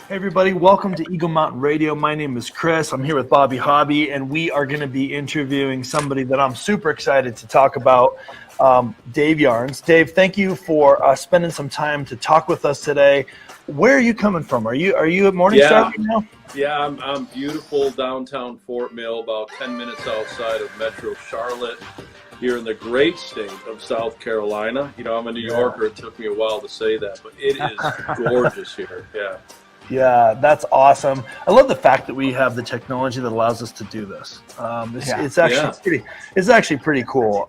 Hey everybody, welcome to Eagle Mountain Radio. My name is Chris. I'm here with Bobby Haaby, and we are going to be interviewing somebody that I'm super excited to talk about, Dave Yarns. Dave, thank you for spending some time to talk with us today. Where are you coming from? Are you at Morningstar right now? Yeah, I'm beautiful downtown Fort Mill, about 10 minutes outside of Metro Charlotte, here in the great state of South Carolina. You know, I'm a New Yorker. It took me a while to say that, but it is gorgeous here. Yeah. Yeah, that's awesome. I love the fact that we have the technology that allows us to do this. It's actually pretty cool.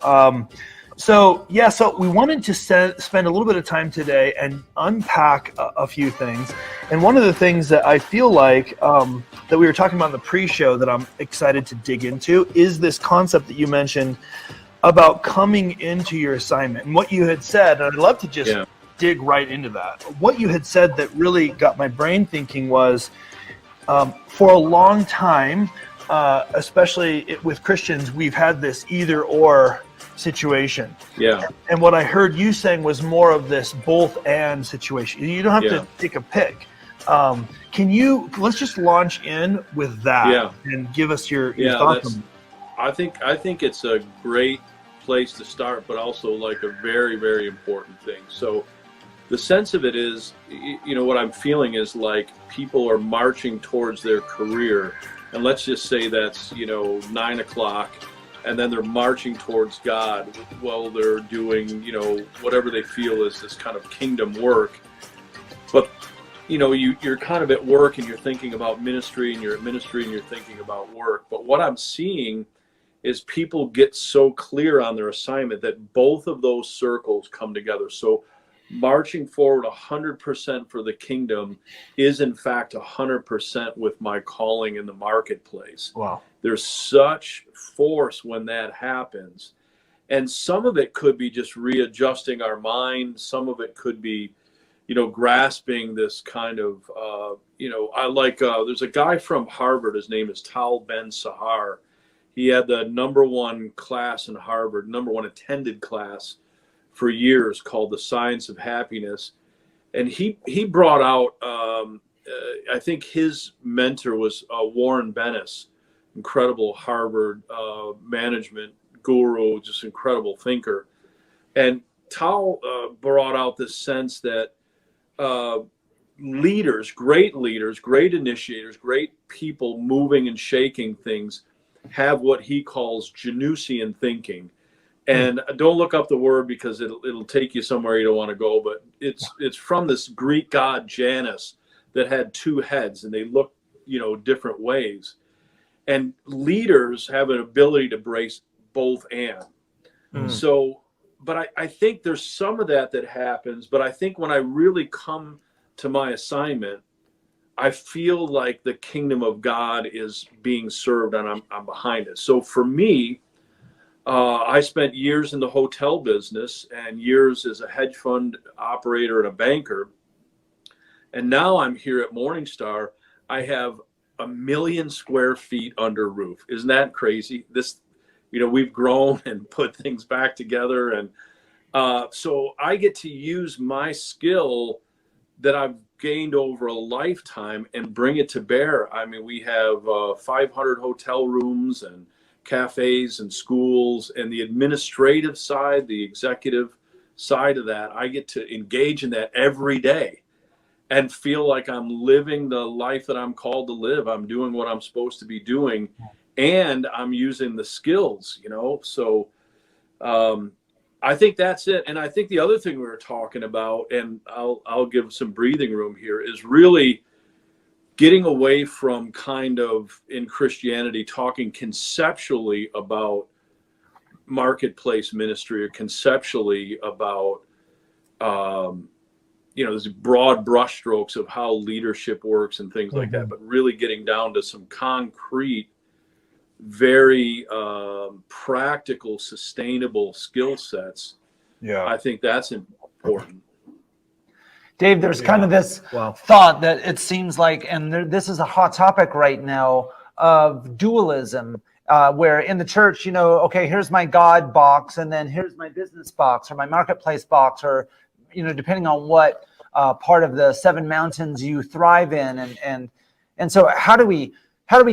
So we wanted to spend a little bit of time today and unpack a few things. And one of the things that I feel like that we were talking about in the pre-show that I'm excited to dig into is this concept that you mentioned about coming into your assignment. And what you had said, and I'd love to just dig right into that. What you had said that really got my brain thinking was, for a long time, especially with Christians, we've had this either or situation. Yeah. And what I heard you saying was more of this both and situation. You don't have to take a pick. Let's just launch in with that and give us your thoughts on it. I think it's a great place to start, but also like a very, very important thing. So the sense of it is, you know, what I'm feeling is like people are marching towards their career, and let's just say that's, 9 o'clock, and then they're marching towards God while they're doing, whatever they feel is this kind of kingdom work. But, you're kind of at work and you're thinking about ministry, and you're at ministry and you're thinking about work. But what I'm seeing is people get so clear on their assignment that both of those circles come together. So marching forward 100% for the kingdom is in fact 100% with my calling in the marketplace. Wow. There's such force when that happens. And some of it could be just readjusting our mind. Some of it could be, grasping this kind of, there's a guy from Harvard. His name is Tal Ben-Sahar. He had the #1 class in Harvard, #1 attended class for years, called The Science of Happiness. And he brought out, I think his mentor was Warren Bennis, incredible Harvard management guru, just incredible thinker. And Tal brought out this sense that leaders, great initiators, great people moving and shaking things have what he calls Janusian thinking. And don't look up the word because it'll take you somewhere you don't want to go. But it's from this Greek god Janus that had two heads, and they look, different ways. And leaders have an ability to brace both and. So, but I think there's some of that happens. But I think when I really come to my assignment, I feel like the kingdom of God is being served, and I'm behind it. So for me, I spent years in the hotel business and years as a hedge fund operator and a banker. And now I'm here at Morningstar. I have 1 million square feet under roof. Isn't that crazy? This, we've grown and put things back together. And so I get to use my skill that I've gained over a lifetime and bring it to bear. I mean, we have 500 hotel rooms and cafes and schools, and the administrative side, the executive side of that, I get to engage in that every day and feel like I'm living the life that I'm called to live. I'm doing what I'm supposed to be doing, and I'm using the skills, So I think that's it. And I think the other thing we were talking about, and I'll give some breathing room here, is really getting away from kind of in Christianity talking conceptually about marketplace ministry or conceptually about there's broad brushstrokes of how leadership works and things like that, but really getting down to some concrete, very practical, sustainable skill sets. Yeah, I think that's important. Dave, there's kind of this thought that it seems like, and this is a hot topic right now, of dualism, where in the church, okay, here's my God box, and then here's my business box or my marketplace box, or, depending on what part of the 7 mountains you thrive in. And so how do we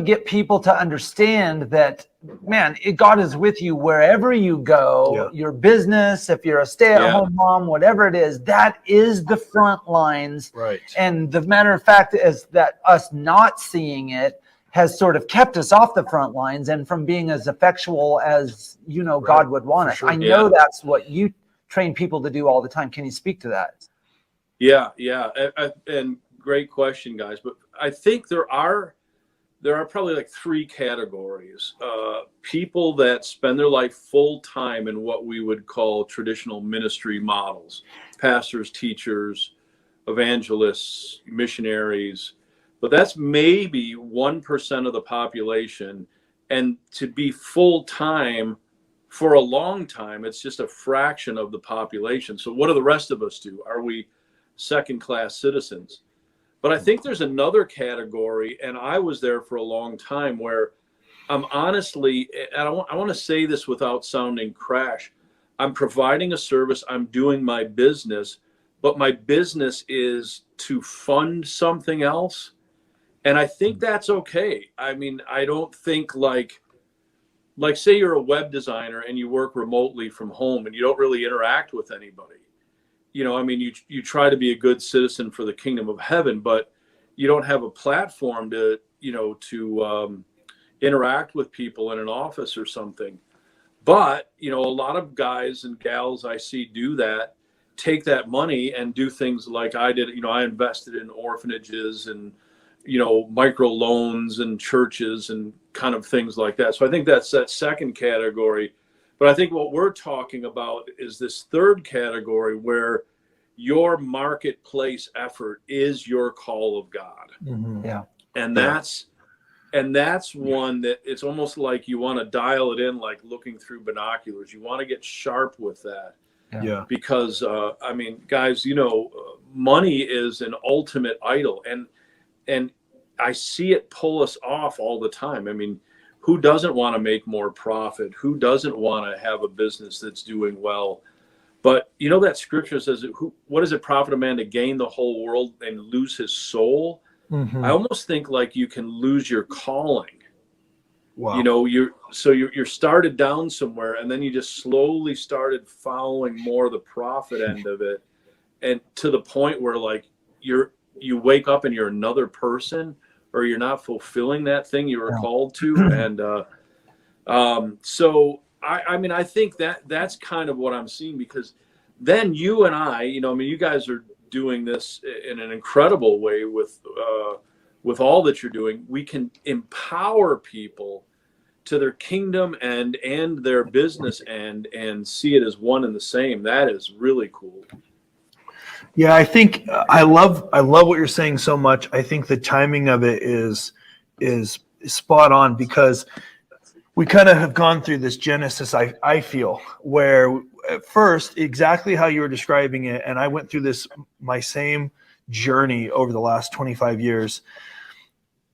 get people to understand that, man, God is with you wherever you go, your business, if you're a stay-at-home mom, whatever it is, that is the front lines. Right. And the matter of fact is that us not seeing it has sort of kept us off the front lines and from being as effectual as, God would want us. Sure. I know that's what you train people to do all the time. Can you speak to that? Yeah. And great question, guys. But I think there are probably like 3 categories. People that spend their life full time in what we would call traditional ministry models, pastors, teachers, evangelists, missionaries, but that's maybe 1% of the population. And to be full time for a long time, it's just a fraction of the population. So what do the rest of us do? Are we second-class citizens? But I think there's another category, and I was there for a long time, where I'm honestly, and I want to say this without sounding crash, I'm providing a service, I'm doing my business, but my business is to fund something else. And I think that's okay. I mean, I don't think like say you're a web designer and you work remotely from home and you don't really interact with anybody. You try to be a good citizen for the kingdom of heaven, but you don't have a platform to interact with people in an office or something. But, a lot of guys and gals I see do that, take that money and do things like I did. I invested in orphanages and, micro loans and churches and kind of things like that. So I think that's that second category. But I think what we're talking about is this third category where your marketplace effort is your call of God. Mm-hmm. Yeah. And that's one that it's almost like you want to dial it in, like looking through binoculars. You want to get sharp with that. Yeah. Because, guys, money is an ultimate idol. And I see it pull us off all the time. I mean, who doesn't want to make more profit? Who doesn't want to have a business that's doing well? But that scripture says, what does it profit a man to gain the whole world and lose his soul? Mm-hmm. I almost think like you can lose your calling. Wow. You're started down somewhere, and then you just slowly started following more of the profit end of it, and to the point where like you wake up and you're another person, or you're not fulfilling that thing you were called to. And so I think that's kind of what I'm seeing, because then you and I, you guys are doing this in an incredible way with all that you're doing. We can empower people to their kingdom and their business and see it as one and the same. That is really cool. Yeah, I think I love what you're saying so much. I think the timing of it is spot on, because we kind of have gone through this genesis, I feel, where at first, exactly how you were describing it, and I went through this, my same journey over the last 25 years.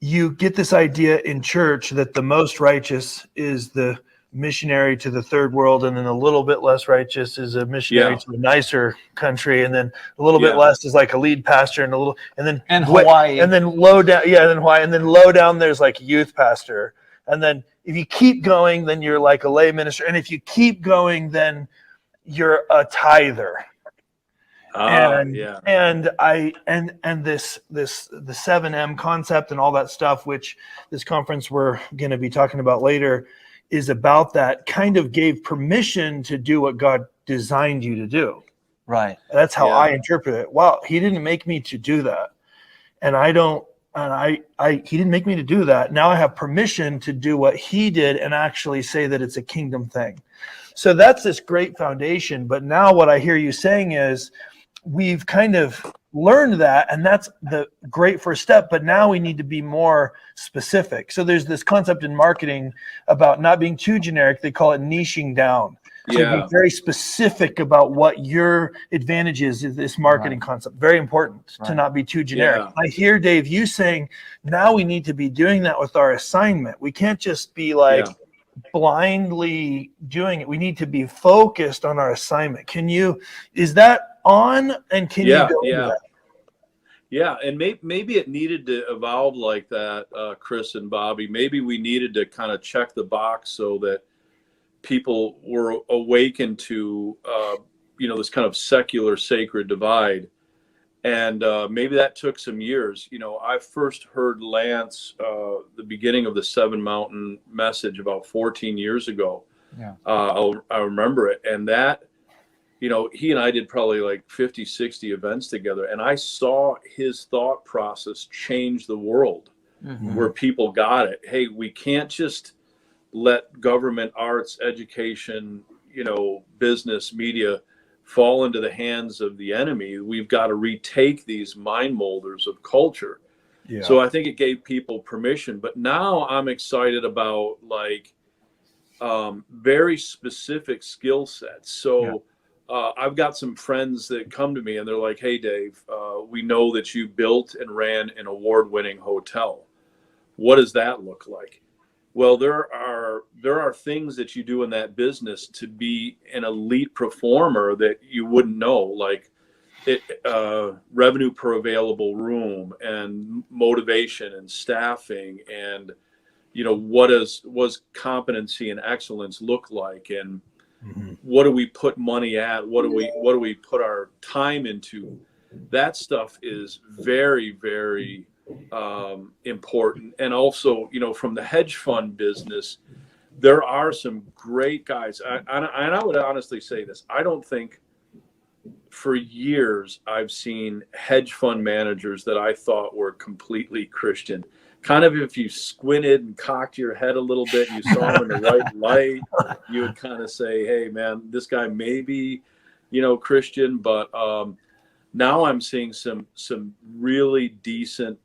You get this idea in church that the most righteous is the missionary to the third world, and then a little bit less righteous is a missionary to a nicer country, and then a little bit less is like a lead pastor, and a little, and then Hawaii, and then low down, and then Hawaii, and then low down there's like a youth pastor, and then if you keep going, then you're like a lay minister, and if you keep going, then you're a tither. And this the 7M concept and all that stuff, which this conference we're going to be talking about later, is about that, kind of gave permission to do what God designed you to do. Right. That's how I interpret it. Wow, he didn't make me to do that. And he didn't make me to do that. Now I have permission to do what he did and actually say that it's a kingdom thing. So that's this great foundation. But now what I hear you saying is we've kind of learned that, and that's the great first step, but now we need to be more specific. So there's this concept in marketing about not being too generic. They call it niching down. So be very specific about what your advantage is this marketing concept. Very important to not be too generic. I hear, Dave, you saying now we need to be doing that with our assignment. We can't just be like blindly doing it. We need to be focused on our assignment. Is that on, and can you go into that? Yeah, and maybe it needed to evolve like that, Chris and Bobby. Maybe we needed to kind of check the box so that people were awakened to, this kind of secular sacred divide. And maybe that took some years. I first heard Lance, the beginning of the Seven Mountain message, about 14 years ago. Yeah. I remember it. And that, he and I did probably like 50, 60 events together. And I saw his thought process change the world, where people got it. Hey, we can't just let government, arts, education, business, media fall into the hands of the enemy. We've got to retake these mind molders of culture. Yeah. So I think it gave people permission. But now I'm excited about very specific skill sets. So I've got some friends that come to me and they're like, hey, Dave, we know that you built and ran an award-winning hotel. What does that look like? Well, there are things that you do in that business to be an elite performer that you wouldn't know, like revenue per available room, and motivation and staffing, and what was competency and excellence look like, and what do we put money at? What do we put our time into? That stuff is very, very important. And also, from the hedge fund business, there are some great guys. And I would honestly say this: I don't think for years I've seen hedge fund managers that I thought were completely Christian. Kind of, if you squinted and cocked your head a little bit, and you saw him in the right light, you would kind of say, hey, man, this guy may be, Christian. But now I'm seeing some really decent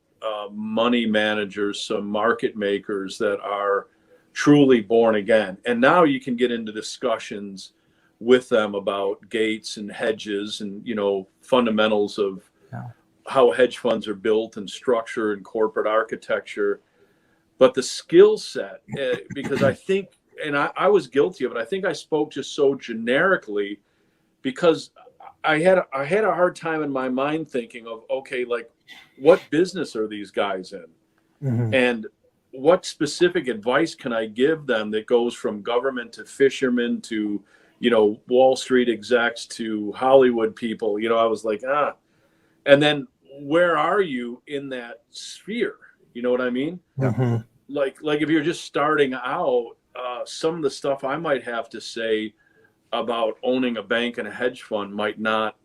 money managers, some market makers that are truly born again. And now you can get into discussions with them about gates and hedges and, fundamentals of how hedge funds are built and structure and corporate architecture. But the skill set, because I think, and I was guilty of it, I think I spoke just so generically because I had a hard time in my mind thinking of, okay, like, what business are these guys in? And what specific advice can I give them that goes from government to fishermen to, Wall Street execs to Hollywood people? I was like, and then where are you in that sphere? You know what I mean? Like if you're just starting out, some of the stuff I might have to say about owning a bank and a hedge fund might not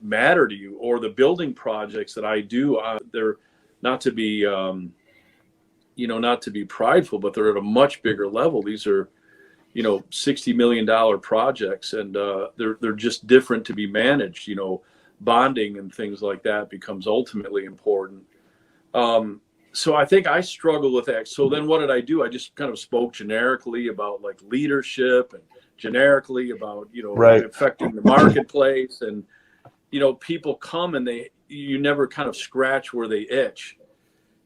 matter to you, or the building projects that I do, they're not to be, not to be prideful, but they're at a much bigger level. These are, $60 million projects, and they're just different to be managed. bonding and things like that becomes ultimately important. So I think I struggle with that. So then what did I do? I just kind of spoke generically about like leadership and generically about, affecting the marketplace. And, people come and you never kind of scratch where they itch.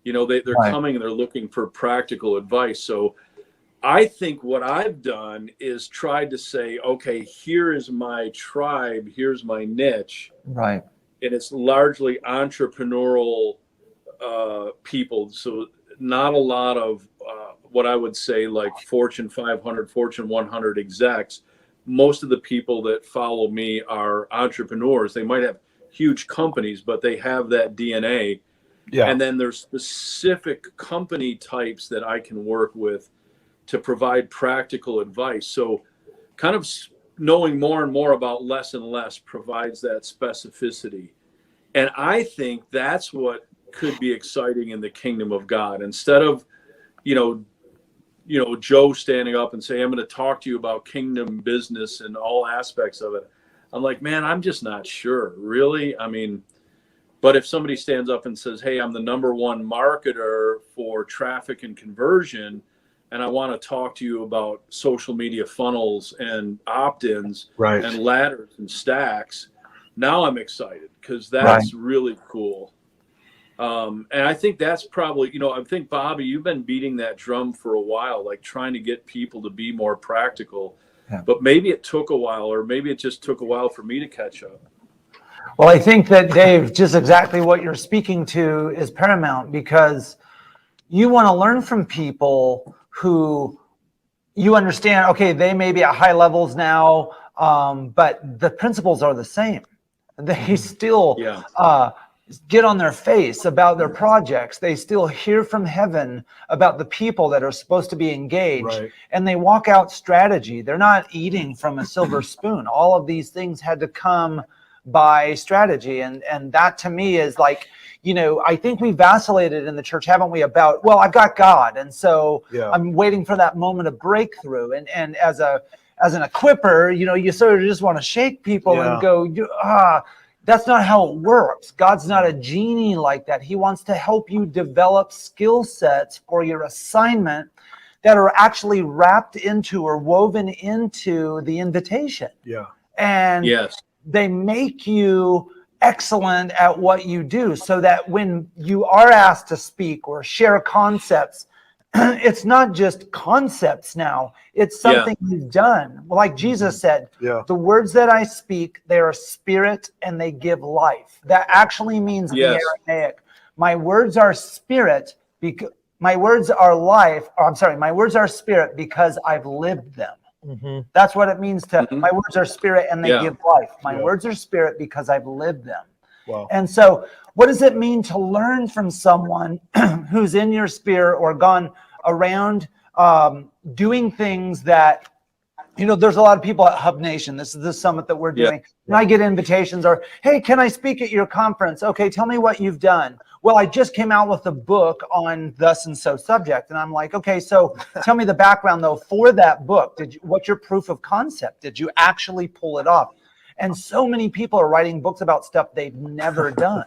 They're coming and they're looking for practical advice. So I think what I've done is tried to say, okay, here is my tribe, here's my niche. Right. And it's largely entrepreneurial people. So not a lot of what I would say like Fortune 500, Fortune 100 execs. Most of the people that follow me are entrepreneurs. They might have huge companies, but they have that DNA. Yeah. And then there's specific company types that I can work with to provide practical advice. So kind of knowing more and more about less and less provides that specificity. And I think that's what could be exciting in the kingdom of God. Instead of, Joe standing up and saying, I'm going to talk to you about kingdom business and all aspects of it. I'm like, man, I'm just not sure. Really? I mean, but if somebody stands up and says, hey, I'm the #1 marketer for traffic and conversion, and I want to talk to you about social media funnels and opt-ins and ladders and stacks, now I'm excited because that's really cool. And I think that's probably, I think, Bobby, you've been beating that drum for a while, like trying to get people to be more practical. Yeah. But maybe it took a while, or maybe it just took a while for me to catch up. Well, I think that, Dave, just exactly what you're speaking to is paramount, because you want to learn from people who you understand, okay, they may be at high levels now, but the principles are the same. They still get on their face about their projects. They still hear from heaven about the people that are supposed to be engaged, and they walk out strategy. They're not eating from a silver spoon. All of these things had to come by strategy. And that to me is like, I think we vacillated in the church, haven't we, about, well, I've got God, and so I'm waiting for that moment of breakthrough. And as an equipper, you sort of just want to shake people and go, that's not how it works. God's not a genie like that. He wants to help you develop skill sets for your assignment that are actually wrapped into or woven into the invitation. Yeah. And they make you excellent at what you do, so that when you are asked to speak or share concepts, it's not just concepts now. It's something you've done. Like Jesus said, the words that I speak, they are spirit and they give life. That actually means the Aramaic. My words are spirit because my words are life. My words are spirit because I've lived them. Mm-hmm. That's what it means to my words are spirit and they give life. My words are spirit because I've lived them. Wow. And so what does it mean to learn from someone who's in your sphere or gone around doing things that, there's a lot of people at Hub Nation. This is the summit that we're doing. And I get invitations or, hey, can I speak at your conference? Okay, tell me what you've done. Well, I just came out with a book on thus and so subject. And I'm like, okay, so tell me the background though for that book. What's your proof of concept? Did you actually pull it off? And so many people are writing books about stuff they've never done.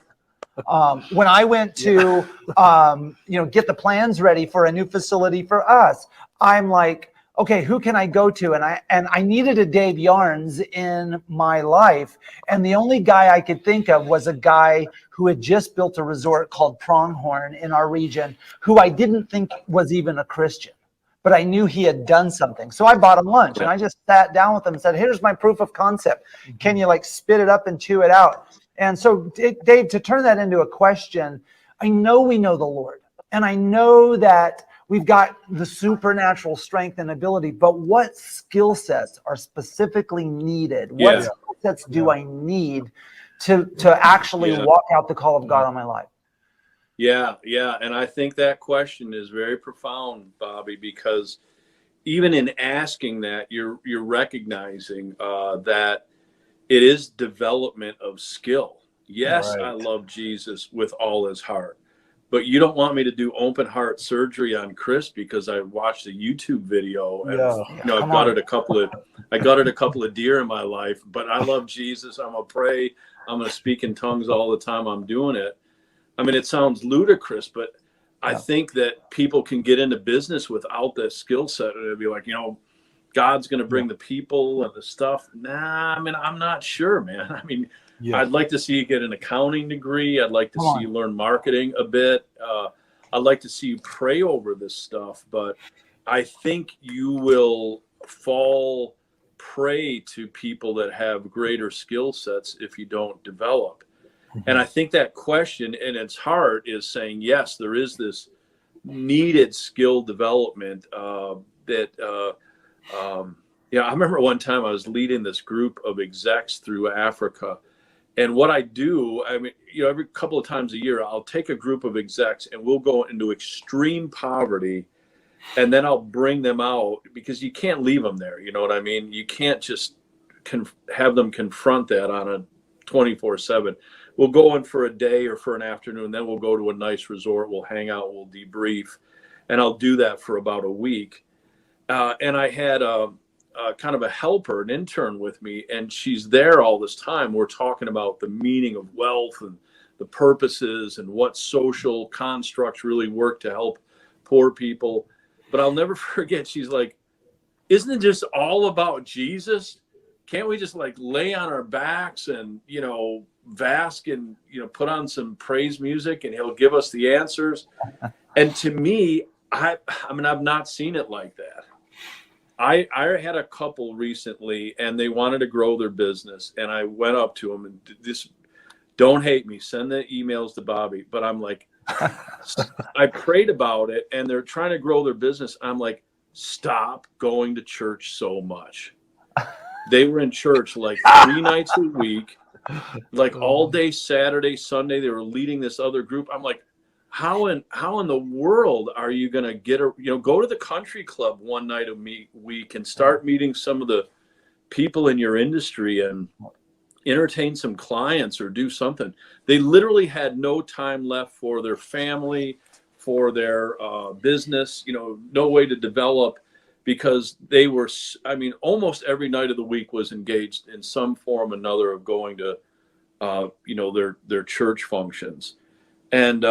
When I went to, get the plans ready for a new facility for us, I'm like, okay, who can I go to? And I needed a Dave Yarns in my life. And the only guy I could think of was a guy who had just built a resort called Pronghorn in our region, who I didn't think was even a Christian, but I knew he had done something. So I bought him lunch and I just sat down with him and said, here's my proof of concept. Can you spit it up and chew it out? And so, Dave, to turn that into a question, I know we know the Lord, and I know that we've got the supernatural strength and ability, but what skill sets are specifically needed? What skill sets do I need to actually walk out the call of God on my life? Yeah. And I think that question is very profound, Bobby, because even in asking that, you're recognizing that it is development of skill. Yes, I love Jesus with all his heart, but you don't want me to do open heart surgery on Chris because I watched a YouTube video and I've gutted a couple of deer in my life, but I love Jesus. I'm gonna pray. I'm gonna speak in tongues all the time I'm doing it. I mean, it sounds ludicrous, but I think that people can get into business without that skill set, and it'd be like, God's going to bring the people and the stuff. Nah, I mean, I'm not sure, man. I mean, I'd like to see you get an accounting degree. I'd like to see you learn marketing a bit. I'd like to see you pray over this stuff, but I think you will fall prey to people that have greater skill sets if you don't develop. And I think that question in its heart is saying, yes, there is this needed skill development I remember one time I was leading this group of execs through Africa. And what I do, I mean, every couple of times a year, I'll take a group of execs and we'll go into extreme poverty. And then I'll bring them out because you can't leave them there. You know what I mean? You can't just have them confront that on a 24/7. We'll go in for a day or for an afternoon, then we'll go to a nice resort, we'll hang out, we'll debrief, and I'll do that for about a week. And I had a kind of a helper, an intern with me, and she's there all this time. We're talking about the meaning of wealth and the purposes and what social constructs really work to help poor people. But I'll never forget, she's like, isn't it just all about Jesus? Can't we just like lay on our backs and, bask and, put on some praise music and he'll give us the answers? And to me, I mean, I've not seen it like that. I had a couple recently and they wanted to grow their business. And I went up to them and don't hate me, send the emails to Bobby. But I'm like, I prayed about it and they're trying to grow their business. I'm like, stop going to church so much. They were in church like 3 nights a week, like all day Saturday, Sunday. They were leading this other group. I'm like, how in the world are you going to get go to the country club one night a week and start meeting some of the people in your industry and entertain some clients or do something? They literally had no time left for their family, for their business, no way to develop, because they were, I mean, almost every night of the week was engaged in some form or another of going to, their church functions. And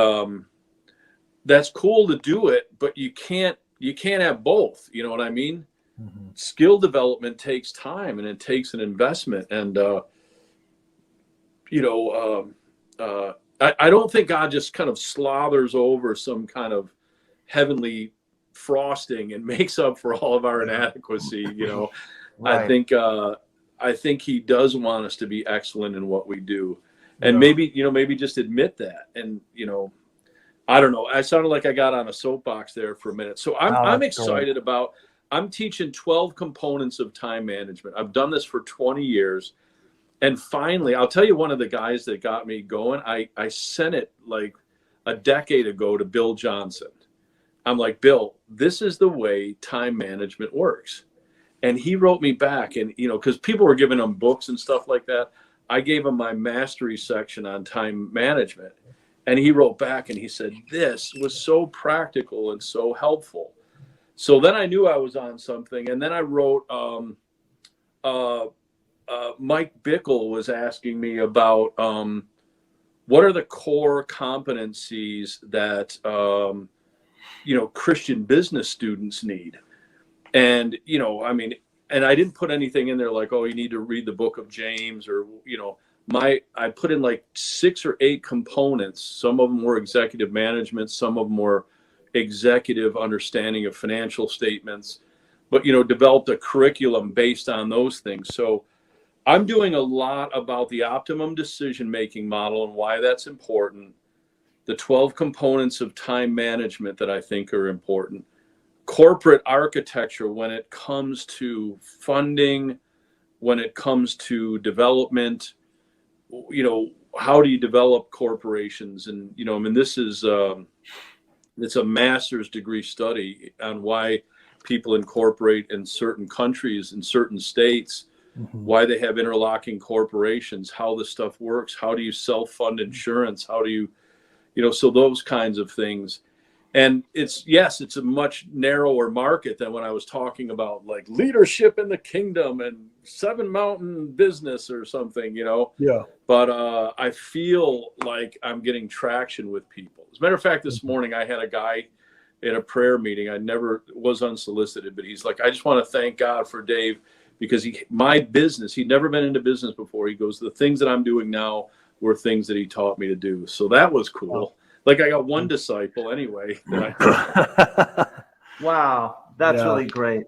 that's cool to do it, but you can't have both. You know what I mean? Mm-hmm. Skill development takes time and it takes an investment. And, I don't think God just kind of slothers over some kind of heavenly frosting and makes up for all of our inadequacy. Right. I think he does want us to be excellent in what we do. And maybe just admit that. And, I don't know. I sounded like I got on a soapbox there for a minute. So I'm excited about, I'm teaching 12 components of time management. I've done this for 20 years. And finally, I'll tell you one of the guys that got me going. I sent it like a decade ago to Bill Johnson. I'm like, Bill, this is the way time management works. And he wrote me back, and, because people were giving him books and stuff like that. I gave him my mastery section on time management. And he wrote back and he said, this was so practical and so helpful. So then I knew I was on something. And then I wrote, Mike Bickle was asking me about what are the core competencies that, Christian business students need. And, and I didn't put anything in there like, oh, you need to read the book of James or, I put in like 6 or 8 components. Some of them were executive management. Some of them were executive understanding of financial statements, but, developed a curriculum based on those things. So I'm doing a lot about the optimum decision-making model and why that's important. The 12 components of time management that I think are important. Corporate architecture when it comes to funding, when it comes to development, how do you develop corporations? And, this is, it's a master's degree study on why people incorporate in certain countries, in certain states, mm-hmm. why they have interlocking corporations, how this stuff works, how do you self-fund insurance, how do you, so those kinds of things. And it's a much narrower market than when I was talking about like leadership in the kingdom and 7 Mountain business or something, Yeah. But I feel like I'm getting traction with people. As a matter of fact, this morning I had a guy in a prayer meeting. I never was unsolicited, but he's like, I just want to thank God for Dave, because my business, he'd never been into business before. He goes, the things that I'm doing now were things that he taught me to do. So that was cool. Wow. Like I got one disciple anyway. Wow. That's really great.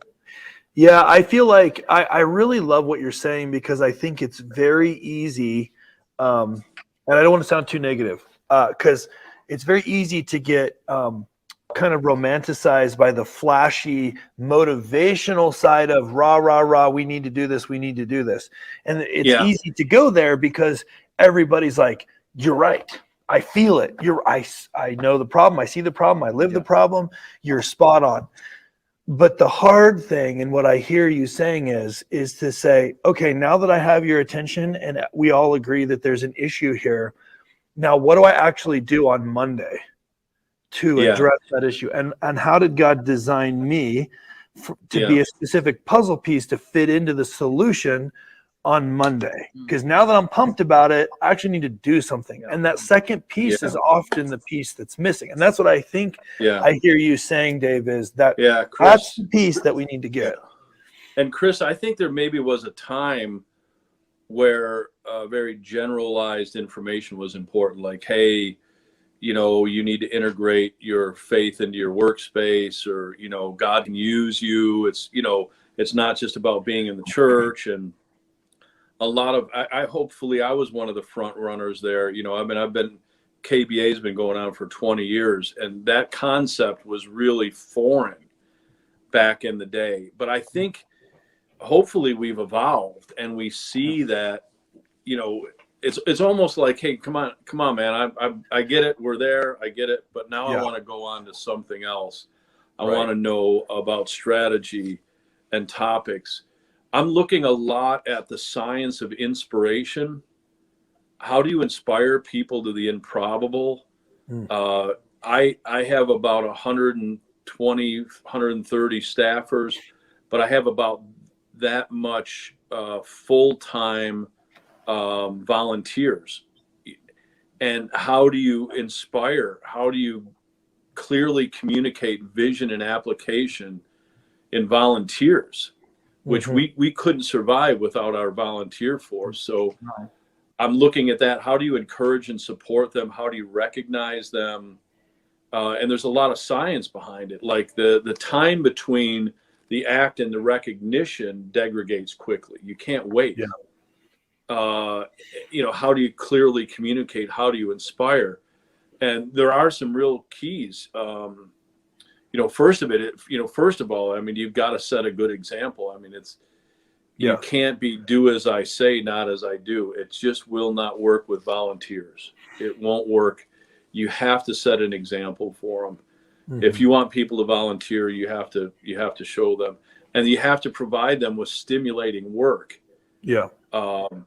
Yeah, I feel like I really love what you're saying, because I think it's very easy, and I don't want to sound too negative, because it's very easy to get kind of romanticized by the flashy, motivational side of rah, rah, rah, we need to do this, we need to do this. And it's easy to go there because everybody's like, you're right. I feel it. I know the problem. I see the problem. I live the problem. You're spot on. But the hard thing, and what I hear you saying is to say, okay, now that I have your attention and we all agree that there's an issue here, now what do I actually do on Monday to address that issue? And how did God design me to be a specific puzzle piece to fit into the solution on Monday? Because now that I'm pumped about it, I actually need to do something. And that second piece is often the piece that's missing. And that's what I think I hear you saying, Dave, is that Chris, that's the piece that we need to get. And Chris, I think there maybe was a time where very generalized information was important. Like, hey, you need to integrate your faith into your workspace, or, God can use you. It's, it's not just about being in the church. And a lot of, hopefully I was one of the front runners there. KBA's been going on for 20 years, and that concept was really foreign back in the day. But I think hopefully we've evolved, and we see that, it's almost like, hey, come on, man. I get it. We're there. I get it. But now I want to go on to something else. I want to know about strategy and topics. I'm looking a lot at the science of inspiration. How do you inspire people to the improbable? I have about 120, 130 staffers, but I have about that much full-time volunteers. And how do you inspire? How do you clearly communicate vision and application in volunteers, which we couldn't survive without our volunteer force? So I'm looking at that. How do you encourage and support them? How do you recognize them? And there's a lot of science behind it. Like the time between the act and the recognition degrades quickly. You can't wait. How do you clearly communicate? How do you inspire? And there are some real keys. First of all, I mean, you've got to set a good example. I mean, you can't be do as I say, not as I do. It just will not work with volunteers. It won't work. You have to set an example for them. If you want people to volunteer, you have to show them, and you have to provide them with stimulating work. So, I'm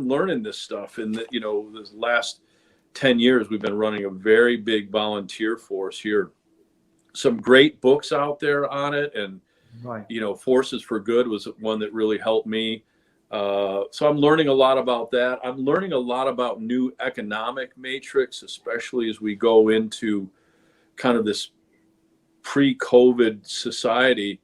learning this stuff in this last 10 years, we've been running a very big volunteer force here. Some great books out there on it. And, Forces for Good was one that really helped me. So I'm learning a lot about that. I'm learning a lot about new economic matrix, especially as we go into kind of this pre-COVID society.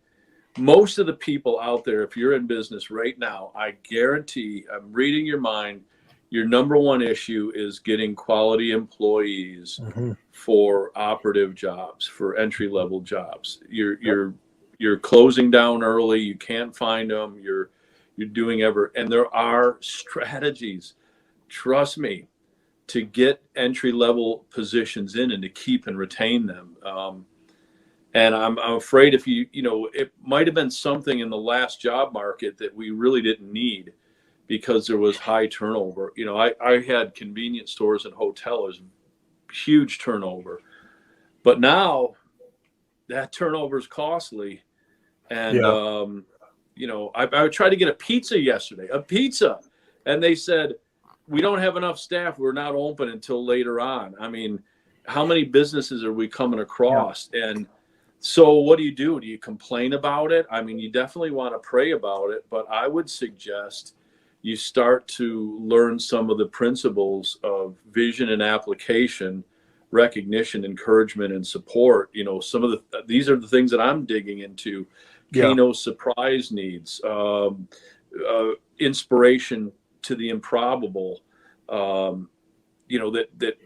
Most of the people out there, if you're in business right now, I guarantee, I'm reading your mind, your number one issue is getting quality employees for operative jobs, for entry-level jobs. You're closing down early. You can't find them. You're doing and there are strategies, trust me, to get entry-level positions in and to keep and retain them. And I'm afraid it might have been something in the last job market that we really didn't need, because there was high turnover. I had convenience stores and hotels, huge turnover. But now that turnover is costly. And, I tried to get a pizza yesterday, and they said, we don't have enough staff. We're not open until later on. I mean, how many businesses are we coming across? Yeah. And so what do? Do you complain about it? I mean, you definitely want to pray about it, but I would suggest you start to learn some of the principles of vision and application, recognition, encouragement, and support. You know, these are the things that I'm digging into. Kano's surprise needs, inspiration to the improbable. You know, that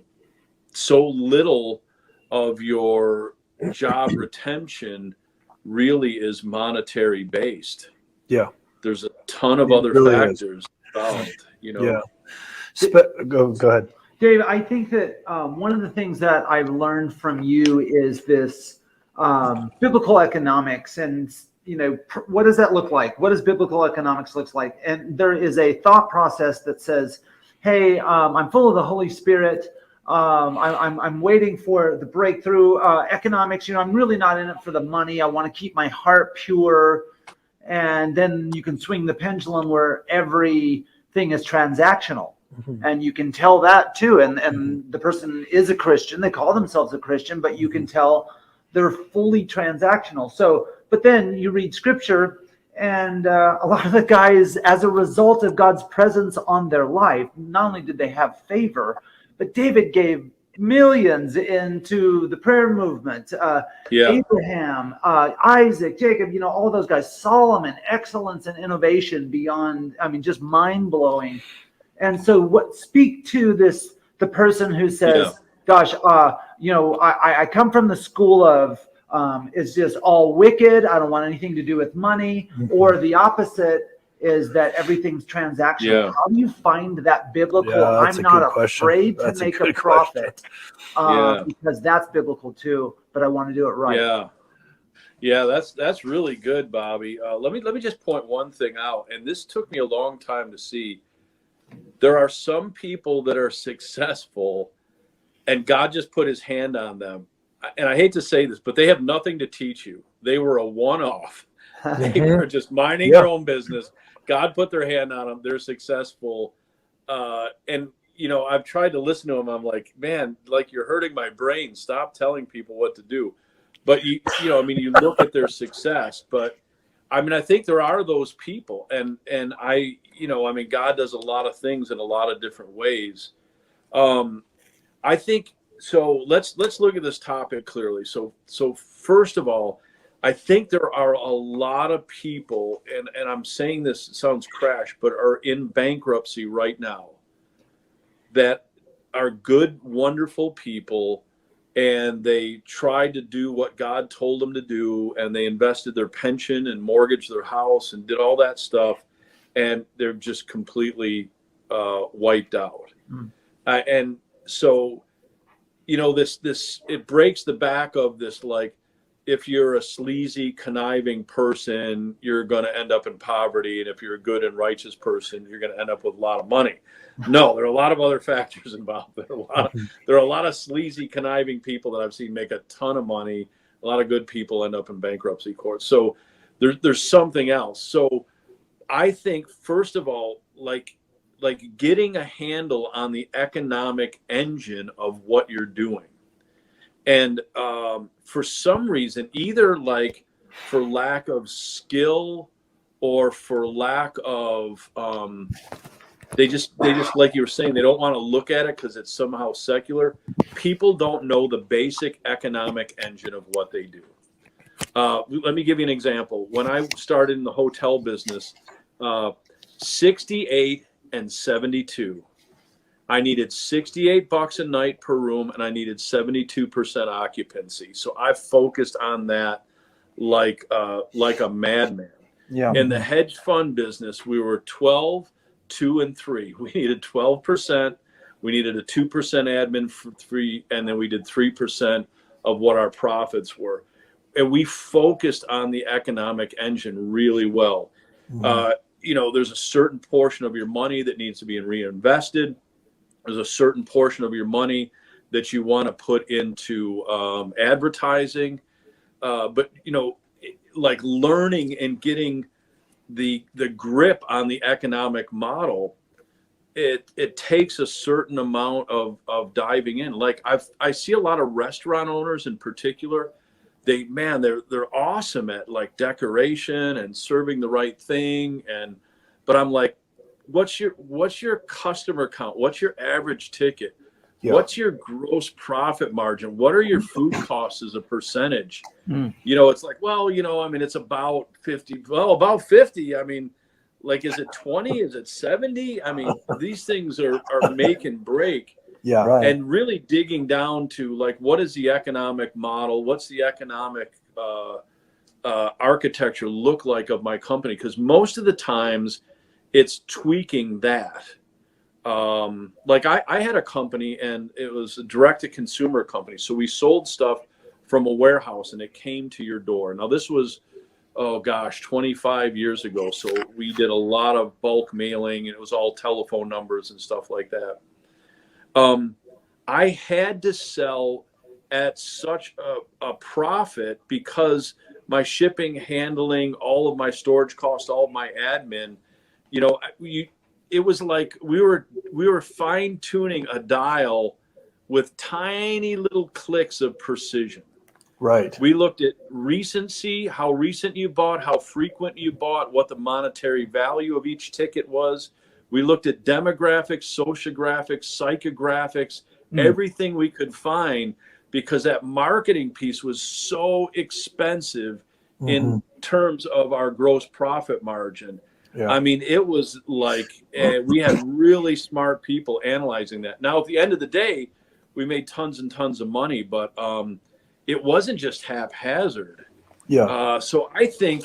so little of your job retention really is monetary based. Yeah. There's a ton of other factors involved, you know. Yeah. Go ahead. Dave, I think that one of the things that I've learned from you is this biblical economics, and you know, what does that look like? What does biblical economics look like? And there is a thought process that says, hey, I'm full of the Holy Spirit. I'm waiting for the breakthrough. Economics, you know, I'm really not in it for the money. I want to keep my heart pure. And then you can swing the pendulum where everything is transactional. Mm-hmm. And you can tell that too. And the person is a Christian. They call themselves a Christian, but you can tell they're fully transactional. So, but then you read scripture, and a lot of the guys, as a result of God's presence on their life, not only did they have favor, but David gave millions into the prayer movement. Abraham, Isaac, Jacob, you know, all those guys. Solomon, excellence and innovation beyond, I mean, just mind-blowing. And so speak to this, the person who says, gosh, you know, I come from the school of it's just all wicked. I don't want anything to do with money. Mm-hmm. Or the opposite is that everything's transactional. Yeah. How do you find that biblical? I'm not afraid to make a profit because that's biblical too, but I want to do it right. Yeah, that's really good, Bobby. Let me just point one thing out, and this took me a long time to see. There are some people that are successful, and God just put his hand on them. And I hate to say this, but they have nothing to teach you. They were a one-off. They were just minding their own business. God put their hand on them. They're successful. And, you know, I've tried to listen to them. I'm like, man, like, you're hurting my brain. Stop telling people what to do. But, you know, I mean, you look at their success. But, I mean, I think there are those people. And I, you know, I mean, God does a lot of things in a lot of different ways. I think, so let's look at this topic clearly. So first of all, I think there are a lot of people, and I'm saying this, it sounds crash, but are in bankruptcy right now that are good, wonderful people, and they tried to do what God told them to do, and they invested their pension and mortgaged their house and did all that stuff, and they're just completely wiped out. And so, you know, this it breaks the back of this, like, if you're a sleazy, conniving person, you're going to end up in poverty. And if you're a good and righteous person, you're going to end up with a lot of money. No, there are a lot of other factors involved. There are a lot of sleazy, conniving people that I've seen make a ton of money. A lot of good people end up in bankruptcy court. So there's something else. So I think, first of all, like getting a handle on the economic engine of what you're doing. And for some reason, either like for lack of skill or for lack of, they just like you were saying, they don't want to look at it because it's somehow secular. People don't know the basic economic engine of what they do. Let me give you an example. When I started in the hotel business, 68 and 72. I needed $68 a night per room, and I needed 72% occupancy. So I focused on that like a madman. Yeah. In the hedge fund business, we were 12, 2, and 3. We needed 12%. We needed a 2% admin fee, and then we did 3% of what our profits were. And we focused on the economic engine really well. You know, there's a certain portion of your money that needs to be reinvested. There's a certain portion of your money that you want to put into advertising. But, you know, like learning and getting the grip on the economic model it takes a certain amount of diving in. Like I see a lot of restaurant owners in particular. They're awesome at like decoration and serving the right thing, but I'm like, what's your customer count? What's your average ticket? Yeah. What's your gross profit margin? What are your food costs as a percentage? It's like, well, I mean, it's about 50. Well, about 50. I mean, like, is it 20? Is it 70? I mean, these things are make and break. Yeah. Right. And really digging down to like, what is the economic model? What's the economic architecture look like of my company? Because most of the times it's tweaking that. Like I had a company, and it was a direct-to-consumer company. So we sold stuff from a warehouse, and it came to your door. Now this was, 25 years ago. So we did a lot of bulk mailing, and it was all telephone numbers and stuff like that. I had to sell at such a profit because my shipping, handling, all of my storage costs, all of my admin, it was like we were fine tuning a dial with tiny little clicks of precision. Right. We looked at recency, how recent you bought, how frequent you bought, what the monetary value of each ticket was. We looked at demographics, sociographics, psychographics, everything we could find, because that marketing piece was so expensive in terms of our gross profit margin. Yeah. I mean, it was like we had really smart people analyzing that. Now, at the end of the day, we made tons and tons of money, but it wasn't just haphazard. Yeah. So I think,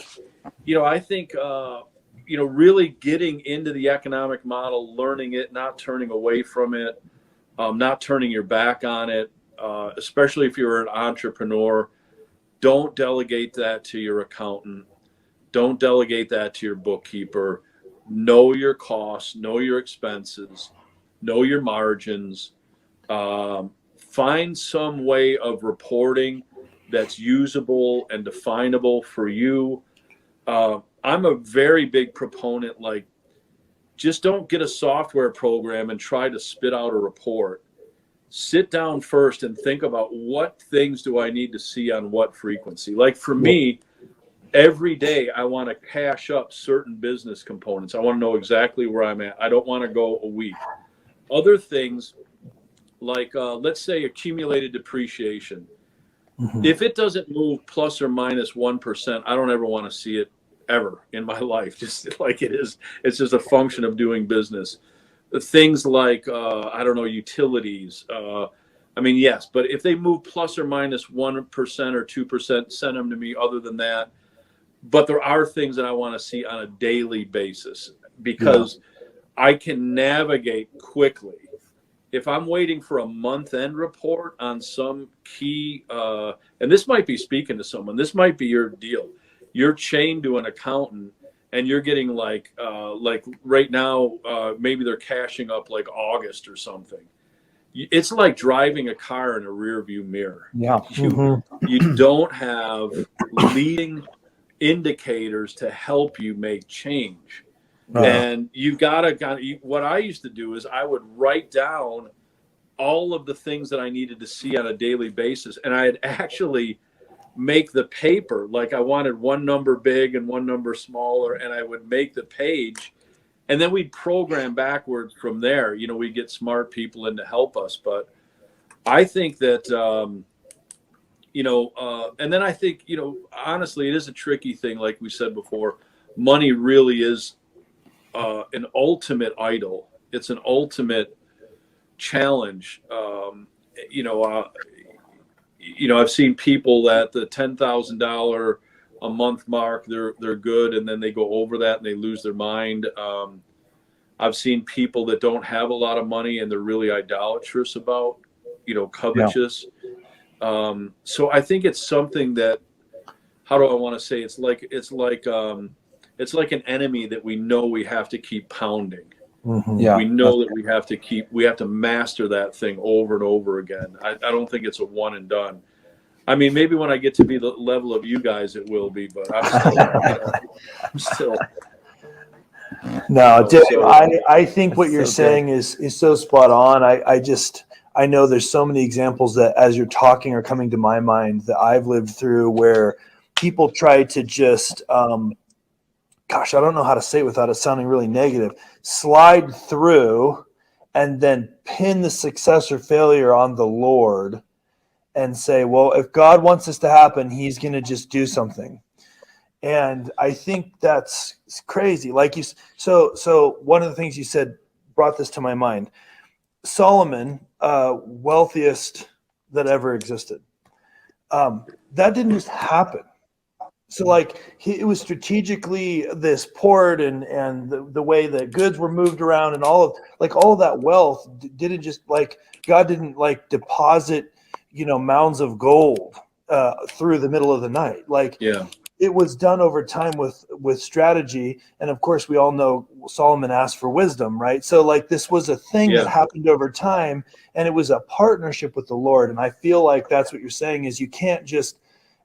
really getting into the economic model, learning it, not turning away from it, not turning your back on it, especially if you're an entrepreneur. Don't delegate that to your accountant. Don't delegate that to your bookkeeper. Know your costs, know your expenses, know your margins. Find some way of reporting that's usable and definable for you. I'm a very big proponent, like, just don't get a software program and try to spit out a report. Sit down first and think about what things do I need to see on what frequency. Like for me, every day I want to cash up certain business components. I want to know exactly where I'm at. I don't want to go a week. Other things like, let's say, accumulated depreciation. If it doesn't move plus or minus 1%, I don't ever want to see it ever in my life. Just like it is, it's just a function of doing business. Things like, utilities. I mean, yes, but if they move plus or minus 1% or 2%, send them to me. Other than that, but there are things that I want to see on a daily basis, because I can navigate quickly. If I'm waiting for a month-end report on some key, and this might be speaking to someone, this might be your deal. You're chained to an accountant, and you're getting like right now, maybe they're cashing up like August or something. It's like driving a car in a rear view mirror. Yeah. You don't have leading indicators to help you make change. And you've got to, what I used to do is I would write down all of the things that I needed to see on a daily basis. And I'd actually make the paper, like I wanted one number big and one number smaller, and I would make the page, and then we'd program backwards from there. We get smart people in to help us. But I think that, and then I think, honestly, it is a tricky thing. Like we said before, money really is an ultimate idol. It's an ultimate challenge. I've seen people at the $10,000 a month mark, they're good, and then they go over that and they lose their mind. I've seen people that don't have a lot of money and they're really idolatrous about, covetous. So I think it's something that, how do I want to say? It's like an enemy that we know we have to keep pounding. We know that we have to master that thing over and over again. I don't think it's a one and done. I mean, maybe when I get to be the level of you guys, it will be, but I'm still. No, Dave, So I think what you're saying is so spot on. I know there's so many examples that as you're talking are coming to my mind that I've lived through where people try to just, gosh, I don't know how to say it without it sounding really negative, slide through and then pin the success or failure on the Lord and say, well, if God wants this to happen, he's going to just do something. And I think that's crazy. Like so one of the things you said brought this to my mind. Solomon, wealthiest that ever existed. That didn't just happen. So like it was strategically this port and the way that goods were moved around and all of that wealth didn't just like God didn't like deposit, mounds of gold through the middle of the night. Like it was done over time with strategy. And of course we all know Solomon asked for wisdom, right? So like this was a thing that happened over time and it was a partnership with the Lord. And I feel like that's what you're saying is you can't just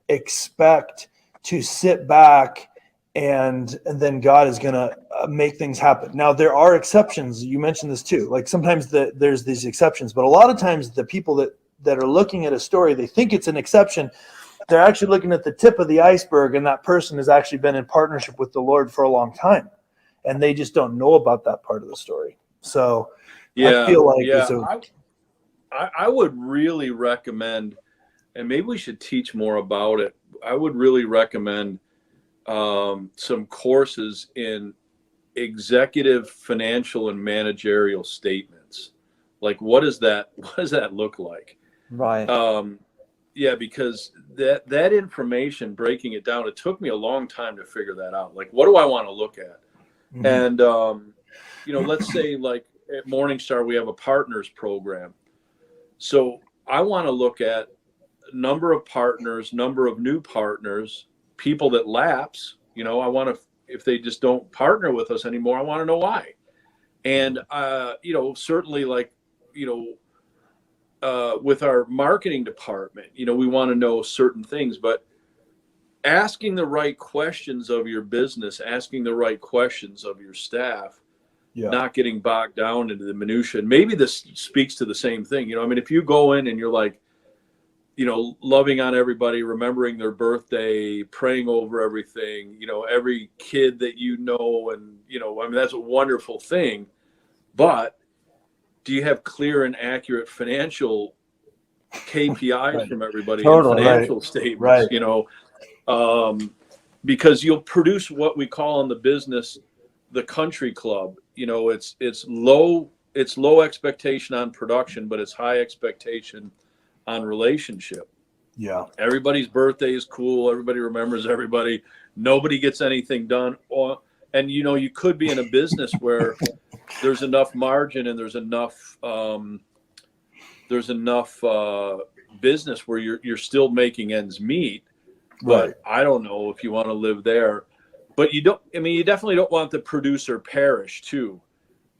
expect to sit back and then God is going to make things happen. Now there are exceptions. You mentioned this too. Like sometimes there's these exceptions, but a lot of times the people that are looking at a story, they think it's an exception. They're actually looking at the tip of the iceberg, and that person has actually been in partnership with the Lord for a long time, and they just don't know about that part of the story. So I feel like I would really recommend, and maybe we should teach more about it. I would really recommend some courses in executive, financial, and managerial statements. Like, what does that look like? Right. Because that information, breaking it down, it took me a long time to figure that out. Like, what do I want to look at? Mm-hmm. And, let's say like at Morningstar, we have a partners program. So I want to look at number of partners, number of new partners, people that lapse. I want to, if they just don't partner with us anymore, I want to know why. And, certainly like, with our marketing department, we want to know certain things, but asking the right questions of your business, asking the right questions of your staff, not getting bogged down into the minutia. And maybe this speaks to the same thing. If you go in and you're like, loving on everybody, remembering their birthday, praying over everything, every kid that and that's a wonderful thing. But do you have clear and accurate financial KPIs from everybody and financial statements, because you'll produce what we call in the business, the country club. It's low expectation on production, but it's high expectation on relationship. Yeah. Everybody's birthday is cool. Everybody remembers everybody. Nobody gets anything done. And you could be in a business where there's enough margin and there's enough business where you're still making ends meet. But I don't know if you want to live there. But you definitely don't want the producer perish too.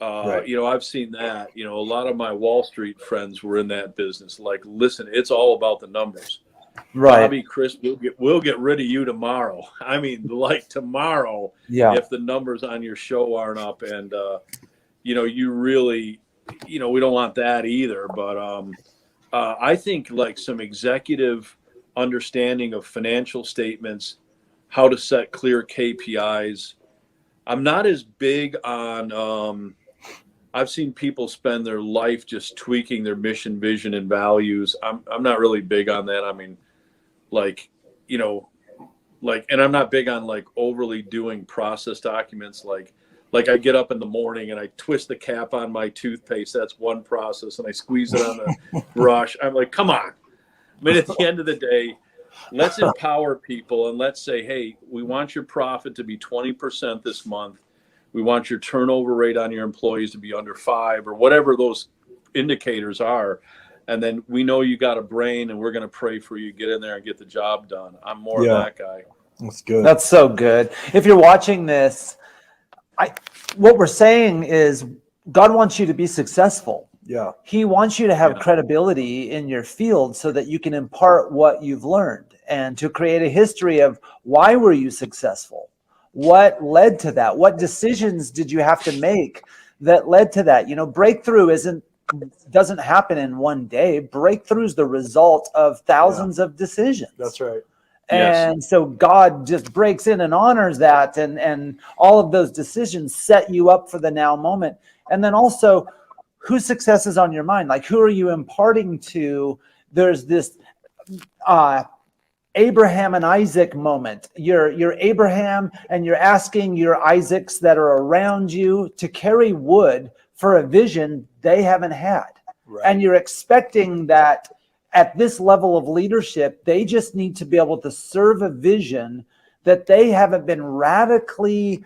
I've seen that. A lot of my Wall Street friends were in that business. Like, listen, it's all about the numbers. Right. Bobby, Chris, we'll get rid of you tomorrow. I mean, like tomorrow, if the numbers on your show aren't up, and you really, we don't want that either. But I think like some executive understanding of financial statements, how to set clear KPIs. I'm not as big on. I've seen people spend their life just tweaking their mission, vision, and values. I'm not really big on that. I mean, and I'm not big on like overly doing process documents. Like I get up in the morning and I twist the cap on my toothpaste. That's one process, and I squeeze it on the brush. I'm like, come on. I mean, at the end of the day, let's empower people and let's say, hey, we want your profit to be 20% this month. We want your turnover rate on your employees to be under 5 or whatever those indicators are. And then we know you got a brain and we're going to pray for you. Get in there and get the job done. I'm more of that guy. That's good. That's so good. If you're watching this, what we're saying is God wants you to be successful. Yeah. He wants you to have credibility in your field so that you can impart what you've learned and to create a history of why were you successful? what led to that? What decisions did you have to make that led to that? You know, breakthrough doesn't happen in one day. Breakthrough is the result of thousands of decisions. That's right. And so God just breaks in and honors that, and all of those decisions set you up for the now moment. And then also, whose success is on your mind? Like, who are you imparting to? There's this Abraham and Isaac moment. You're Abraham, and you're asking your Isaacs that are around you to carry wood for a vision they haven't had. Right. And you're expecting that at this level of leadership, they just need to be able to serve a vision that they haven't been radically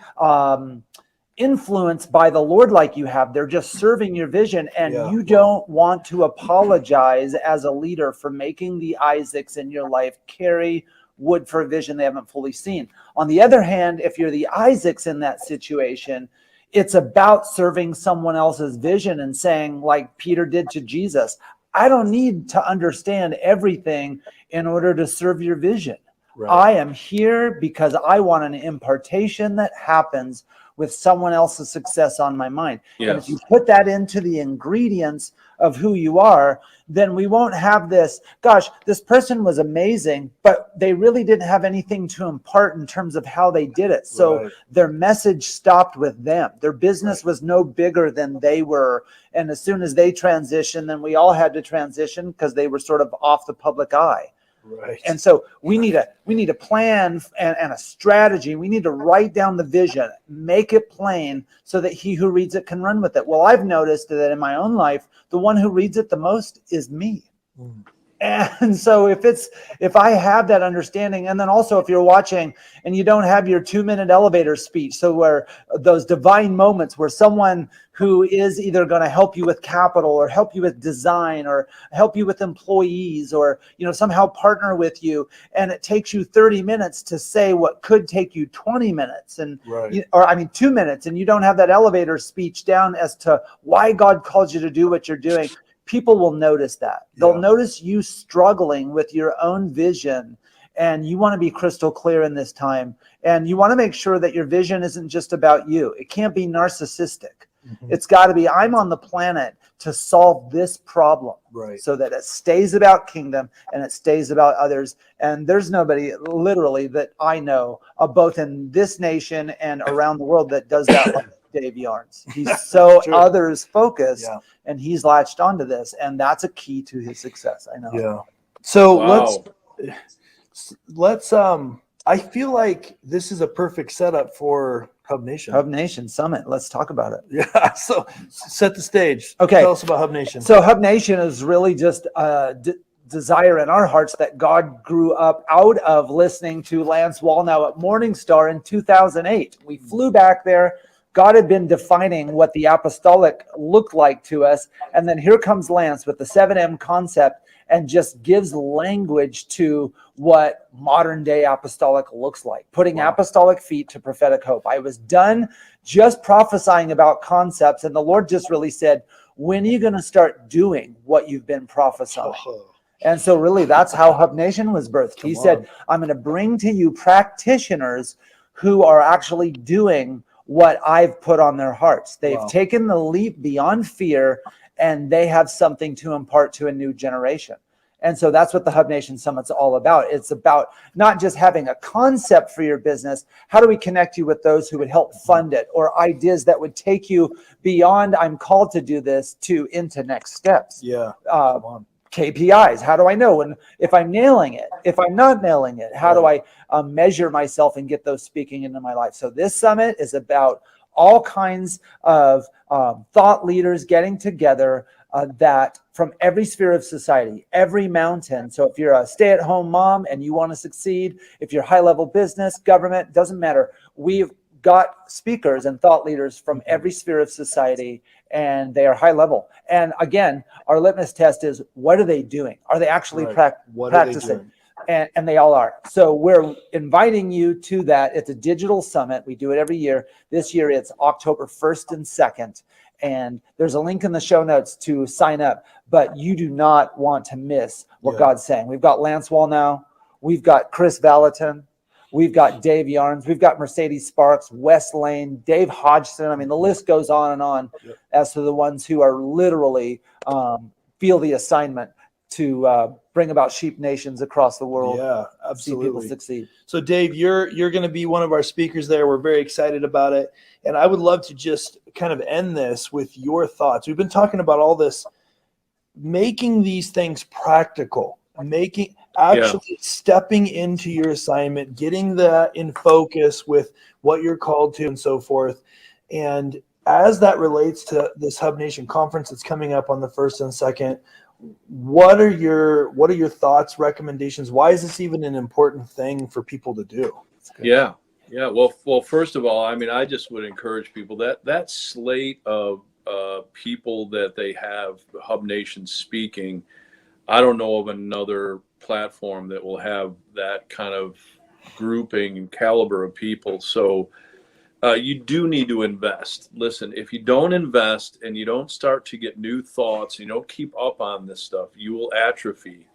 influenced by the Lord like you have. They're just serving your vision, and you don't want to apologize as a leader for making the Isaacs in your life carry wood for a vision they haven't fully seen. On the other hand, if you're the Isaacs in that situation, it's about serving someone else's vision and saying, like Peter did to Jesus, I don't need to understand everything in order to serve your vision. Right. I am here because I want an impartation that happens with someone else's success on my mind. Yes. And if you put that into the ingredients of who you are, then we won't have this, gosh, this person was amazing, but they really didn't have anything to impart in terms of how they did it. So their message stopped with them. Their business was no bigger than they were. And as soon as they transitioned, then we all had to transition because they were sort of off the public eye. Right. And so we need a plan and a strategy. We need to write down the vision, make it plain so that he who reads it can run with it. Well, I've noticed that in my own life, the one who reads it the most is me. Mm. And so if I have that understanding, and then also if you're watching and you don't have your 2-minute elevator speech, so where those divine moments where someone who is either going to help you with capital or help you with design or help you with employees or, you know, somehow partner with you, and it takes you 30 minutes to say what could take you 20 minutes and 2 minutes, and you don't have that elevator speech down as to why God calls you to do what you're doing. People will notice that. They'll notice you struggling with your own vision, and you want to be crystal clear in this time. And you want to make sure that your vision isn't just about you. It can't be narcissistic. Mm-hmm. It's got to be, I'm on the planet to solve this problem, so that it stays about kingdom and it stays about others. And there's nobody literally that I know, both in this nation and around the world, that does that like Dave Yarns. He's so others focused, and he's latched onto this, and that's a key to his success. I know. Yeah. So let's I feel like this is a perfect setup for Hub Nation. Hub Nation Summit. Let's talk about it. Yeah. So set the stage. Okay. Tell us about Hub Nation. So Hub Nation is really just desire in our hearts that God grew up out of listening to Lance Wallnau at Morningstar in 2008. We flew back there. God had been defining what the apostolic looked like to us. And then here comes Lance with the 7M concept and just gives language to what modern day apostolic looks like, putting apostolic feet to prophetic hope. I was done just prophesying about concepts, and the Lord just really said, when are you going to start doing what you've been prophesying? And so really that's how Hub Nation was birthed. He said, I'm going to bring to you practitioners who are actually doing what I've put on their hearts. They've taken the leap beyond fear, and they have something to impart to a new generation. And so that's what the Hub Nation Summit's all about. It's about not just having a concept for your business. How do we connect you with those who would help fund it, or ideas that would take you beyond I'm called to do this to into next steps? Yeah. KPIs. How do I know if I'm nailing it? If I'm not nailing it, how do I measure myself and get those speaking into my life? So this summit is about all kinds of thought leaders getting together that from every sphere of society, every mountain. So if you're a stay-at-home mom and you want to succeed, if you're high-level business, government, doesn't matter. We've got speakers and thought leaders from every sphere of society, and they are high level. And again, our litmus test is, what are they doing? Are they actually practicing? And they all are. So we're inviting you to that. It's a digital summit. We do it every year. This year it's October 1st and 2nd. And there's a link in the show notes to sign up. But you do not want to miss what God's saying. We've got Lance Wallnau. We've got Chris Valentin. We've got Dave Yarns. We've got Mercedes Sparks, Wes Lane, Dave Hodgson. I mean, the list goes on and on as to the ones who are literally feel the assignment to bring about sheep nations across the world. Yeah, absolutely. See people succeed. So, Dave, you're going to be one of our speakers there. We're very excited about it. And I would love to just kind of end this with your thoughts. We've been talking about all this, making these things practical, stepping into your assignment, getting that in focus with what you're called to and so forth. And as that relates to this Hub Nation conference that's coming up on the 1st and 2nd, what are your thoughts, recommendations? Why is this even an important thing for people to do? Yeah. Well, first of all, I mean, I just would encourage people that slate of people that they have Hub Nation speaking. I don't know of another platform that will have that kind of grouping and caliber of people. So you do need to invest. Listen, if you don't invest and you don't start to get new thoughts, you don't keep up on this stuff, you will atrophy.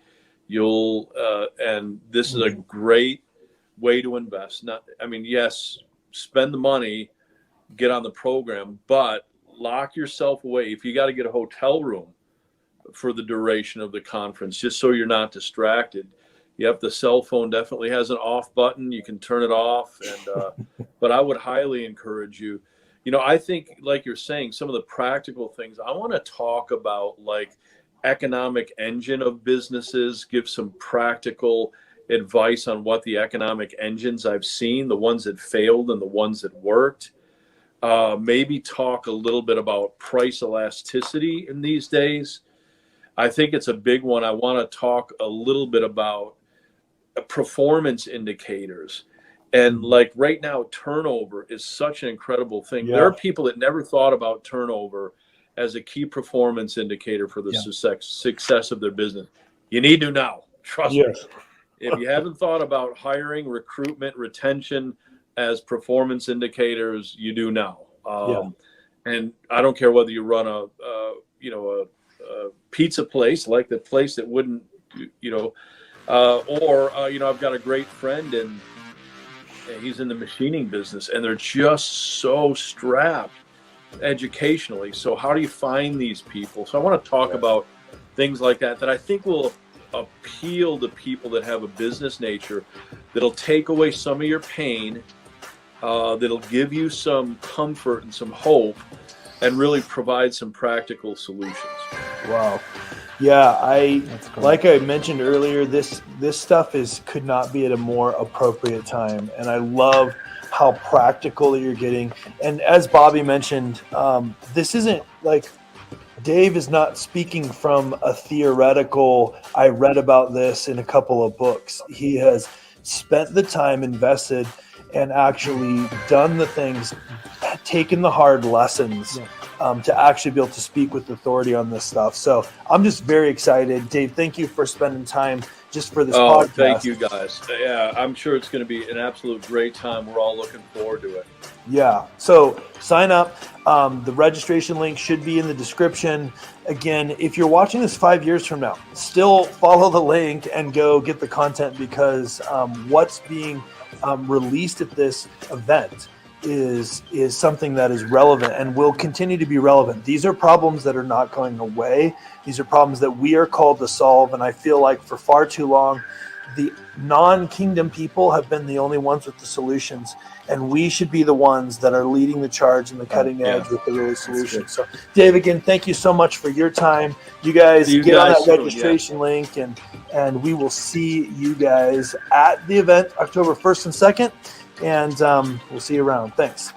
And this is a great way to invest. Yes, spend the money, get on the program, but lock yourself away. If you got to get a hotel room for the duration of the conference, just so you're not distracted. Yep, the cell phone definitely has an off button. You can turn it off. And but I would highly encourage you. I think, like you're saying, some of the practical things, I want to talk about, like economic engine of businesses, give some practical advice on what the economic engines I've seen, the ones that failed and the ones that worked. Maybe talk a little bit about price elasticity in these days. I think it's a big one. I want to talk a little bit about performance indicators. And like right now, turnover is such an incredible thing. Yeah. There are people that never thought about turnover as a key performance indicator for the success of their business. You need to now. Trust me. If you haven't thought about hiring, recruitment, retention as performance indicators, you do now. And I don't care whether you run a pizza place, like the place that wouldn't, I've got a great friend and he's in the machining business and they're just so strapped educationally. So how do you find these people? So I want to talk about things like that I think will appeal to people that have a business nature, that'll take away some of your pain, that'll give you some comfort and some hope, and really provide some practical solutions. Wow. Yeah, like I mentioned earlier, this stuff could not be at a more appropriate time, and I love how practical you're getting. And as Bobby mentioned, this isn't like Dave is not speaking from a theoretical, I read about this in a couple of books. He has spent the time, invested, and actually done the things, taken the hard lessons to actually be able to speak with authority on this stuff. So I'm just very excited. Dave, thank you for spending time just for this podcast. Thank you, guys. Yeah, I'm sure it's going to be an absolute great time. We're all looking forward to it. Yeah. So sign up. The registration link should be in the description. Again, if you're watching this 5 years from now, still follow the link and go get the content, because what's being released at this event is something that is relevant and will continue to be relevant. These are problems that are not going away. These are problems that we are called to solve. And I feel like for far too long, the non-kingdom people have been the only ones with the solutions, and we should be the ones that are leading the charge and the cutting edge with the real solutions. So, Dave, again, thank you so much for your time. You guys get on that registration link, and we will see you guys at the event October 1st and 2nd, and we'll see you around. Thanks.